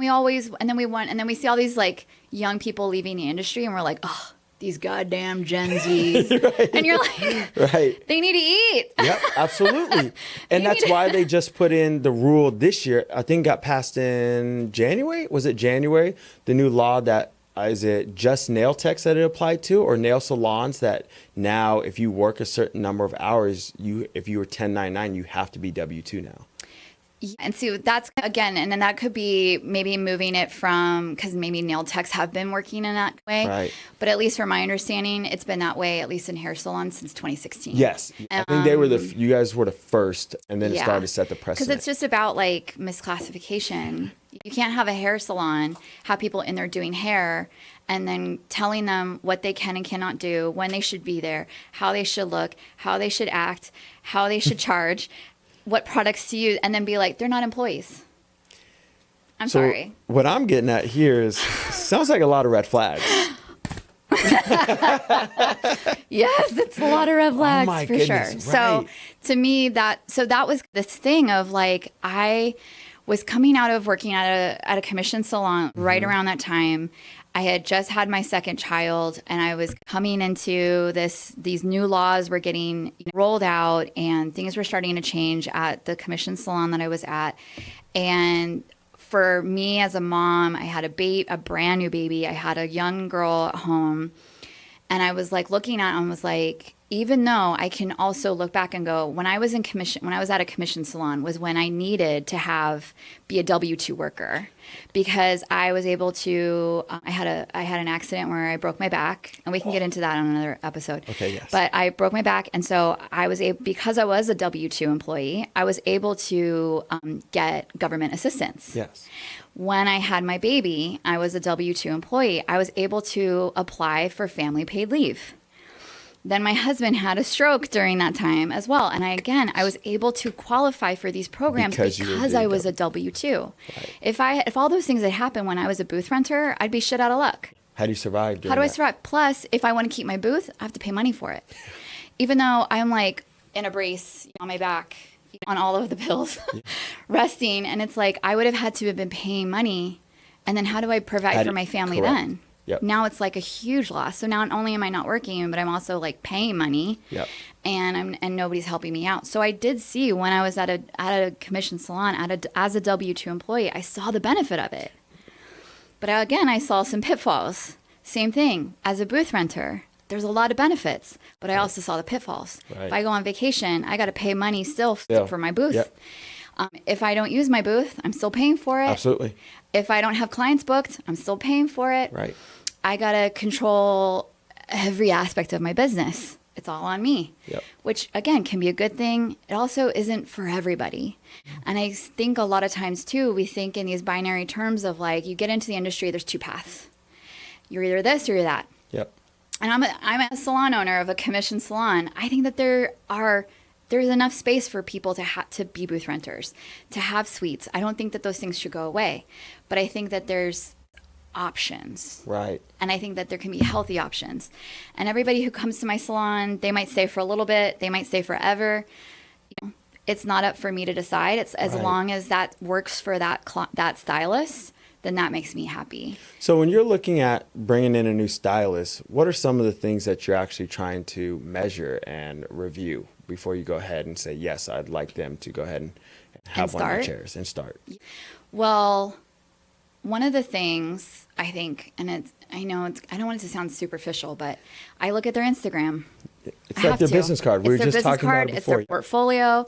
and then we see all these like young people leaving the industry, and we're like, oh, these goddamn Gen Zs. Right. And you're like, right. They need to eat. Yep, absolutely. And that's why they just put in the rule this year. I think got passed in January. Was it January? The new law that is it just nail techs that it applied to, or nail salons that now if you work a certain number of hours, if you were 1099, you have to be W-2 now. And so that's, again, and then that could be maybe moving it from, because maybe nail techs have been working in that way. Right. But at least from my understanding, it's been that way, at least in hair salons, since 2016. Yes. I think they were you guys were the first, and then it started to set the precedent. Because it's just about like misclassification. You can't have a hair salon, have people in there doing hair, and then telling them what they can and cannot do, when they should be there, how they should look, how they should act, how they should charge, what products to use, and then be like, they're not employees. I'm sorry. What I'm getting at here is, sounds like a lot of red flags. Yes, it's a lot of red flags, my for goodness, sure. So right. to me, that was this thing of like, I was coming out of working at a commission salon right around that time. I had just had my second child, and I was coming into these new laws were getting rolled out, and things were starting to change at the commission salon that I was at. And for me as a mom, I had a brand new baby. I had a young girl at home, and I was like looking at it and was like, even though I can also look back and go, when I was at a commission salon was when I needed to be a W-2 worker, because I was able to, I had an accident where I broke my back, and we can get into that on another episode. Okay, yes. But I broke my back, and so because I was a W-2 employee, I was able to get government assistance. Yes. When I had my baby, I was a W-2 employee. I was able to apply for family paid leave. Then my husband had a stroke during that time as well. And I was able to qualify for these programs because I was a W-2. Right. If all those things had happened when I was a booth renter, I'd be shit out of luck. How do you survive? How do I survive? Plus, if I want to keep my booth, I have to pay money for it. Even though I'm like in a brace on my back, on all of the pills, resting. And it's like, I would have had to have been paying money. And then how do I provide for my family then? Yep. Now it's like a huge loss. So not only am I not working, but I'm also like paying money, and nobody's helping me out. So I did see when I was at a commission salon as a W-2 employee, I saw the benefit of it. But again, I saw some pitfalls. Same thing as a booth renter. There's a lot of benefits, but I also saw the pitfalls. Right. If I go on vacation, I got to pay money still for my booth. Yep. If I don't use my booth, I'm still paying for it. Absolutely. If I don't have clients booked, I'm still paying for it. Right. I got to control every aspect of my business. It's all on me, which again can be a good thing. It also isn't for everybody. And I think a lot of times too, we think in these binary terms of like, you get into the industry, there's two paths. You're either this or you're that. Yep. And I'm a salon owner of a commission salon. I think that there's enough space for people to be booth renters, to have suites. I don't think that those things should go away, but I think that there's options. Right. And I think that there can be healthy options. And everybody who comes to my salon, they might stay for a little bit, they might stay forever. It's not up for me to decide. It's as long as that works for that stylist, then that makes me happy. So when you're looking at bringing in a new stylist, what are some of the things that you're actually trying to measure and review before you go ahead and say, yes, I'd like them to go ahead and have one of the chairs and start? Well, one of the things I think, and I don't want it to sound superficial, but I look at their Instagram. It's like their business card. We were just talking about it before. It's their portfolio.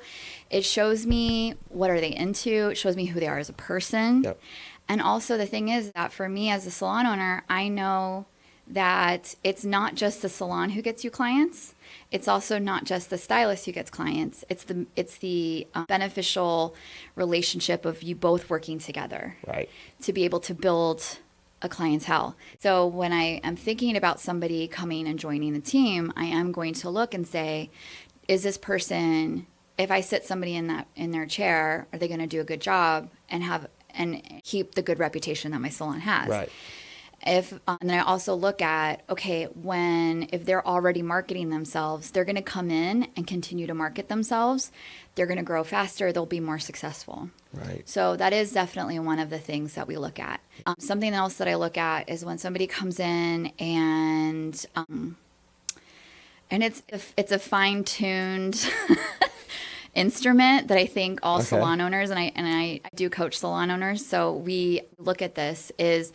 It shows me what are they into. It shows me who they are as a person. Yep. And also the thing is that for me as a salon owner, I know that it's not just the salon who gets you clients. It's also not just the stylist who gets clients. It's the beneficial relationship of you both working together, right, to be able to build a clientele. So when I am thinking about somebody coming and joining the team, I am going to look and say, is this person, if I sit somebody in their chair, are they going to do a good job and keep the good reputation that my salon has? Right. And then I also look at, okay, if they're already marketing themselves, they're going to come in and continue to market themselves. They're going to grow faster. They'll be more successful. Right. So that is definitely one of the things that we look at. Something else that I look at is when somebody comes in and it's a fine-tuned instrument that I think all salon owners, and I do coach salon owners, so we look at this, is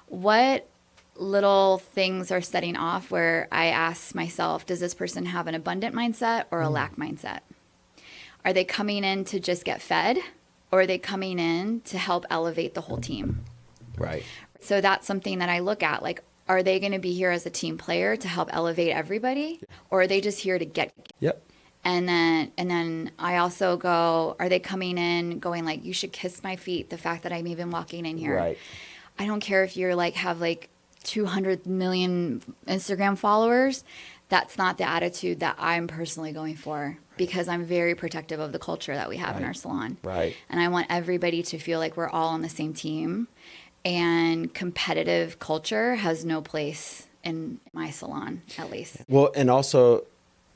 what little things are setting off where I ask myself, does this person have an abundant mindset or a lack mindset? Are they coming in to just get fed, or are they coming in to help elevate the whole team? Right. So that's something that I look at, like, are they going to be here as a team player to help elevate everybody, or are they just here to get? Yep. And then I also go, are they coming in going like, you should kiss my feet, the fact that I'm even walking in here. Right. I don't care if you're like, have like 200 million Instagram followers. That's not the attitude that I'm personally going for, because I'm very protective of the culture that we have in our salon. Right. And I want everybody to feel like we're all on the same team, and competitive culture has no place in my salon, at least. Well, and also,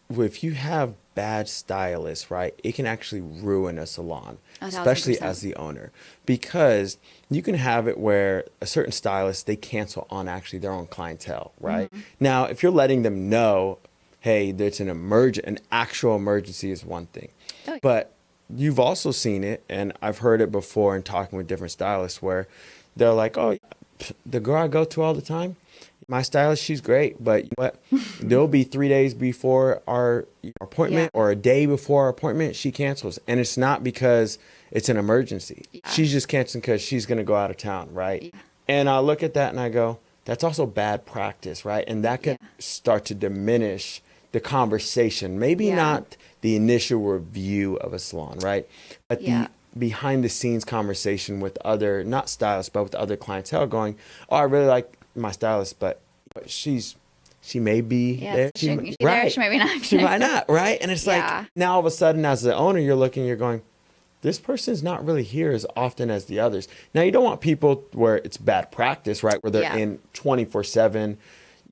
if you have bad stylists, right, it can actually ruin a salon, 1,000%. especially as the owner, because you can have it where a certain stylist, they cancel on actually their own clientele, right? Mm-hmm. Now, if you're letting them know, hey, there's an actual emergency is one thing. Oh, yeah. But you've also seen it, and I've heard it before in talking with different stylists, where they're like, oh, the girl I go to all the time, my stylist, she's great, but you know what? There'll be 3 days before our appointment or a day before our appointment, she cancels. And it's not because it's an emergency. Yeah. She's just canceling because she's going to go out of town, right? Yeah. And I look at that and I go, that's also bad practice, right? And that can start to diminish the conversation. Maybe not the initial review of a salon, right? But the behind the scenes conversation with other, not stylists, but with other clientele going, oh, I really like my stylist, but she may be there. She may be there, she might be not. She might not, right? And it's like, now all of a sudden as the owner, you're going, this person's not really here as often as the others. Now, you don't want people where it's bad practice, right? Where they're in 24/7,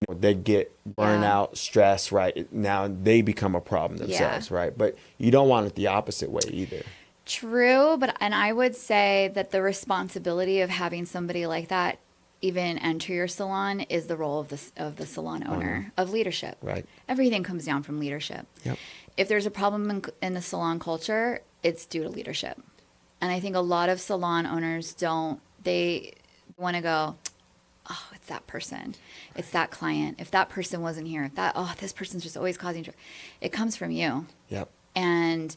they get burnout, stress, right? Now they become a problem themselves, right? But you don't want it the opposite way either. True, and I would say that the responsibility of having somebody like that even enter your salon is the role of the salon owner, of leadership. Right. Everything comes down from leadership. Yep. If there's a problem in the salon culture, it's due to leadership. And I think a lot of salon owners they want to go, oh, it's that person. It's that client. If that person wasn't here, this person's just always causing trouble. It comes from you. Yep. And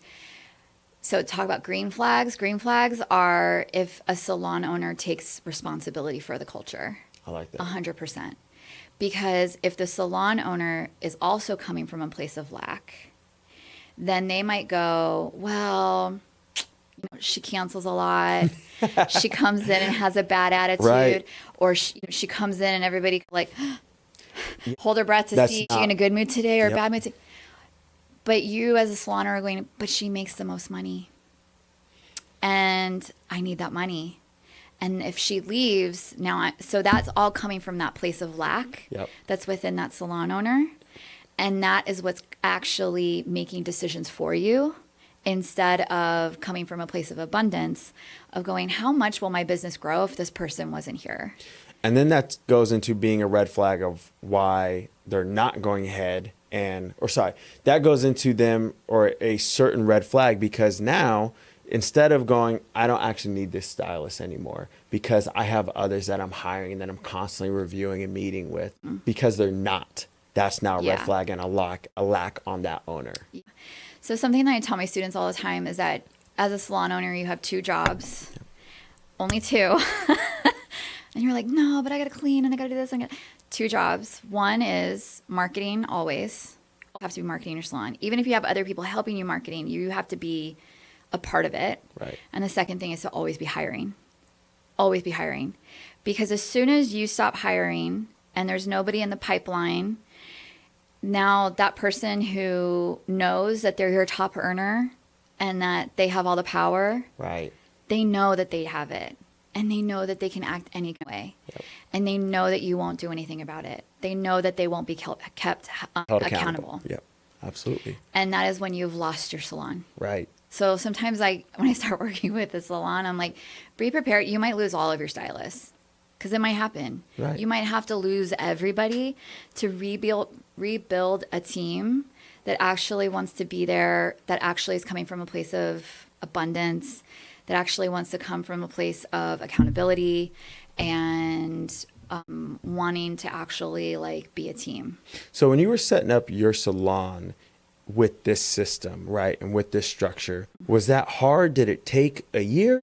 so talk about green flags. Green flags are if a salon owner takes responsibility for the culture. I like that. 100%. Because if the salon owner is also coming from a place of lack, then they might go, well, she cancels a lot. She comes in and has a bad attitude. Right. Or she comes in and everybody like hold their breath to see, is she in a good mood today or a bad mood today? But you as a salon are going, but she makes the most money. And I need that money. And if she leaves, so that's all coming from that place of lack that's within that salon owner. And that is what's actually making decisions for you, instead of coming from a place of abundance, of going, how much will my business grow if this person wasn't here? And then that goes into being a red flag of why they're not going ahead. That goes into them, or a certain red flag, because now instead of going, I don't actually need this stylist anymore because I have others that I'm hiring and that I'm constantly reviewing and meeting with, because they're not. That's now a red flag and a lack on that owner. Yeah. So something that I tell my students all the time is that as a salon owner, you have 2 jobs, only 2. And you're like, no, but I got to clean and I got to do this. 2 jobs. One is marketing always. You have to be marketing your salon. Even if you have other people helping you marketing, you have to be a part of it. Right. And the second thing is to always be hiring. Always be hiring. Because as soon as you stop hiring and there's nobody in the pipeline, now that person who knows that they're your top earner and that they have all the power, right, they know that they have it. and they know that they can act any way. Yep. And they know that you won't do anything about it. They know that they won't be kept Held accountable. Yep, absolutely. And that is when you've lost your salon. Right. So sometimes when I start working with the salon, I'm like, be prepared. You might lose all of your stylists because it might happen. Right. You might have to lose everybody to rebuild a team that actually wants to be there, that actually is coming from a place of abundance, that actually wants to come from a place of accountability and wanting to actually like be a team. So when you were setting up your salon with this system, right, and with this structure, was that hard? Did it take a year?